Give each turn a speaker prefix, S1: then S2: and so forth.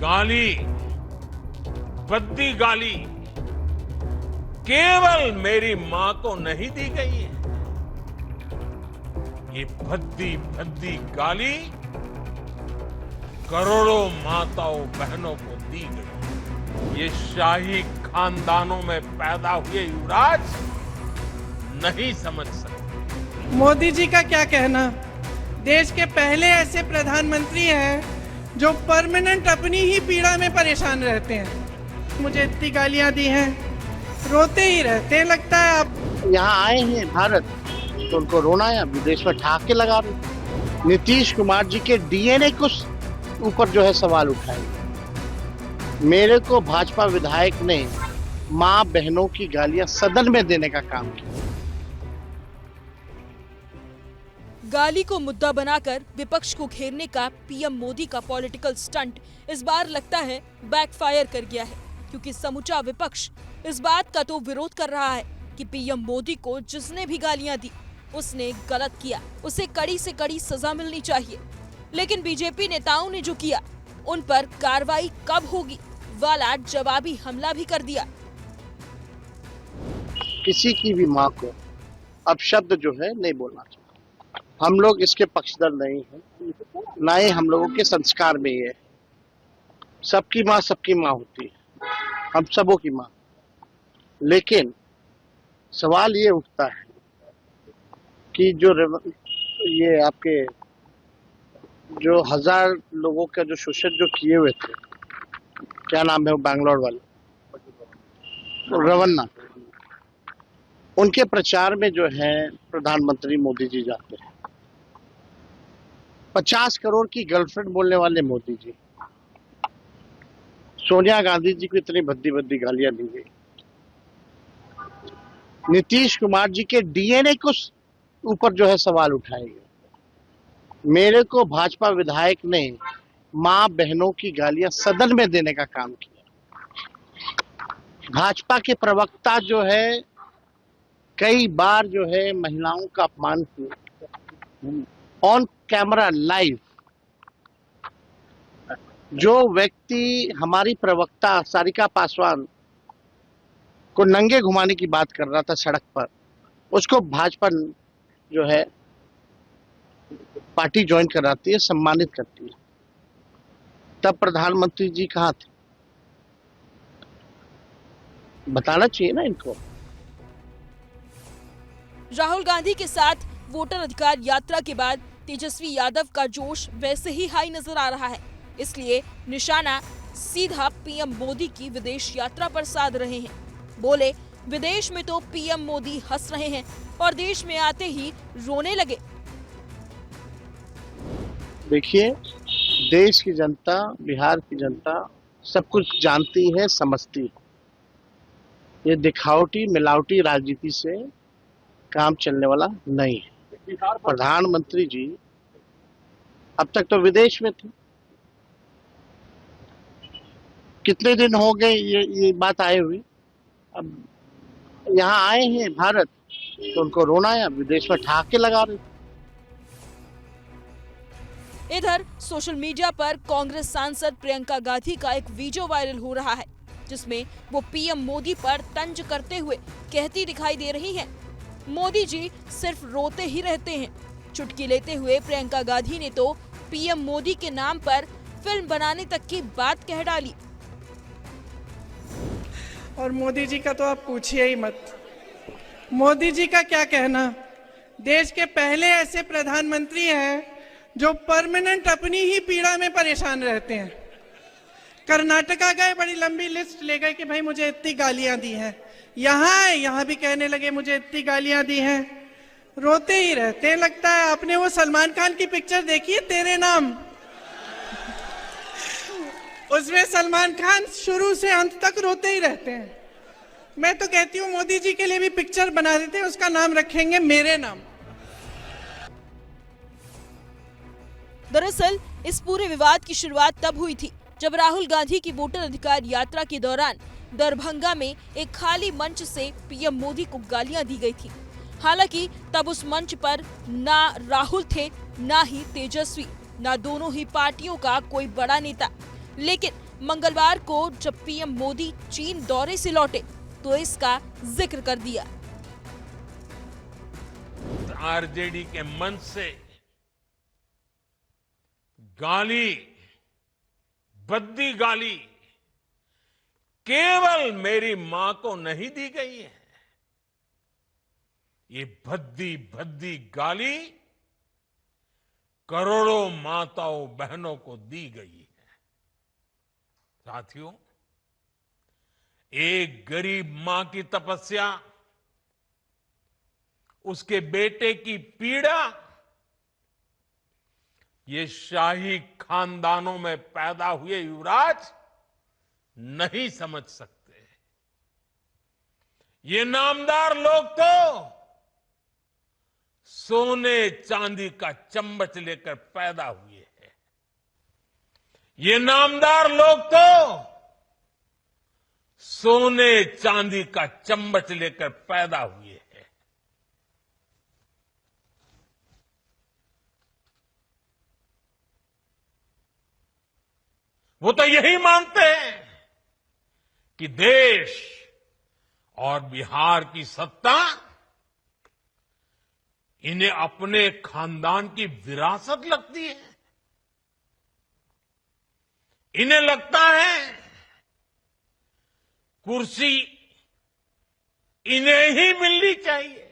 S1: गाली, भद्दी गाली केवल मेरी मां को नहीं दी गई है। ये भद्दी भद्दी गाली करोड़ों माताओं बहनों को दी गई। ये शाही खानदानों में पैदा हुए युवराज नहीं समझ सकते।
S2: मोदी जी का क्या कहना, देश के पहले ऐसे प्रधानमंत्री हैं जो परमानेंट अपनी ही पीड़ा में परेशान रहते हैं। मुझे इतनी गालियां दी हैं, रोते ही रहते हैं। लगता है आप
S3: यहाँ आए हैं भारत तो उनको रोना है, विदेश में ठहाके लगा रहे। नीतीश कुमार जी के डीएनए को ऊपर जो है सवाल उठाए। मेरे को भाजपा विधायक ने माँ बहनों की गालियां सदन में देने का काम किया।
S4: गाली को मुद्दा बनाकर विपक्ष को घेरने का पीएम मोदी का पॉलिटिकल स्टंट इस बार लगता है बैकफायर कर गया है, क्योंकि समूचा विपक्ष इस बात का तो विरोध कर रहा है कि पीएम मोदी को जिसने भी गालियां दी उसने गलत किया, उसे कड़ी से कड़ी सजा मिलनी चाहिए। लेकिन बीजेपी नेताओं ने जो किया उन पर कार्रवाई कब होगी वाला जवाबी हमला भी कर दिया।
S3: किसी की भी माँ को अपशब्द जो है नहीं बोलना चाहिए। हम लोग इसके पक्षधर नहीं हैं, ना ही हम लोगों के संस्कार में ये है। सबकी माँ होती है, हम सबों की माँ। लेकिन सवाल ये उठता है कि जो ये आपके जो 1000 लोगों का जो शोषण जो किए हुए थे, क्या नाम है वो बैंगलोर वाले, रवन्ना, उनके प्रचार में जो है प्रधानमंत्री मोदी जी जाते हैं। 50 करोड़ की गर्लफ्रेंड बोलने वाले मोदी जी, सोनिया गांधी जी को इतनी भद्दी भद्दी गालियां दी गई। नीतीश कुमार जी के डीएनए को ऊपर जो है सवाल उठाए गए। मेरे को भाजपा विधायक ने माँ बहनों की गालियां सदन में देने का काम किया। भाजपा के प्रवक्ता जो है कई बार जो है महिलाओं का अपमान किया ऑन कैमरा लाइव। जो व्यक्ति हमारी प्रवक्ता सारिका पासवान को नंगे घुमाने की बात कर रहा था सड़क पर, उसको भाजपा जो है पार्टी ज्वाइन कराती है, सम्मानित करती है। तब प्रधानमंत्री जी कहाँ थे? बताना चाहिए ना इनको।
S4: राहुल गांधी के साथ वोटर अधिकार यात्रा के बाद तेजस्वी यादव का जोश वैसे ही हाई नजर आ रहा है, इसलिए निशाना सीधा पीएम मोदी की विदेश यात्रा पर साध रहे हैं। बोले, विदेश में तो पीएम मोदी हंस रहे हैं और देश में आते ही रोने लगे।
S3: देखिए, देश की जनता, बिहार की जनता सब कुछ जानती है, समझती है। ये दिखावटी मिलावटी राजनीति से काम चलने वाला नहीं है। प्रधानमंत्री जी अब तक तो विदेश में थे, कितने दिन हो गए ये बात आए हुई। अब यहाँ आए हैं भारत तो उनको रोना है, विदेश में ठहाके लगा रहे।
S4: इधर सोशल मीडिया पर कांग्रेस सांसद प्रियंका गांधी का एक वीडियो वायरल हो रहा है, जिसमें वो पीएम मोदी पर तंज करते हुए कहती दिखाई दे रही हैं, मोदी जी सिर्फ रोते ही रहते हैं। चुटकी लेते हुए प्रियंका गांधी ने तो पीएम मोदी के नाम पर फिल्म बनाने तक की बात कह डाली।
S2: और मोदी जी का तो आप पूछिए ही मत। मोदी जी का क्या कहना, देश के पहले ऐसे प्रधानमंत्री हैं जो परमानेंट अपनी ही पीड़ा में परेशान रहते हैं। कर्नाटका गए, बड़ी लंबी लिस्ट ले गए कि भाई मुझे इतनी गालियां दी हैं। यहाँ भी कहने लगे मुझे इतनी गालियां दी हैं, रोते ही रहते हैं। लगता है आपने वो सलमान खान की पिक्चर देखी है, तेरे नाम? उसमें सलमान खान शुरू से अंत तक रोते ही रहते हैं। मैं तो कहती हूँ मोदी जी के लिए भी पिक्चर बना देते हैं, उसका नाम रखेंगे मेरे नाम।
S4: दरअसल इस पूरे विवाद की शुरुआत तब हुई थी जब राहुल गांधी की वोटर अधिकार यात्रा के दौरान दरभंगा में एक खाली मंच से पीएम मोदी को गालियां दी गई थी। हालांकि तब उस मंच पर ना राहुल थे, ना ही तेजस्वी, ना दोनों ही पार्टियों का कोई बड़ा नेता। लेकिन मंगलवार को जब पीएम मोदी चीन दौरे से लौटे तो इसका जिक्र कर दिया।
S1: आरजेडी के मंच से गाली, भद्दी गाली केवल मेरी मां को नहीं दी गई है, ये भद्दी भद्दी गाली करोड़ों माताओं बहनों को दी गई है। साथियों, एक गरीब मां की तपस्या, उसके बेटे की पीड़ा, ये शाही खानदानों में पैदा हुए युवराज नहीं समझ सकते। ये नामदार लोग तो सोने चांदी का चम्मच लेकर पैदा हुए हैं। ये नामदार लोग तो सोने चांदी का चम्मच लेकर पैदा हुए हैं। वो तो यही मानते हैं कि देश और बिहार की सत्ता इन्हें अपने खानदान की विरासत लगती है। इन्हें लगता है कुर्सी इन्हें ही मिलनी चाहिए।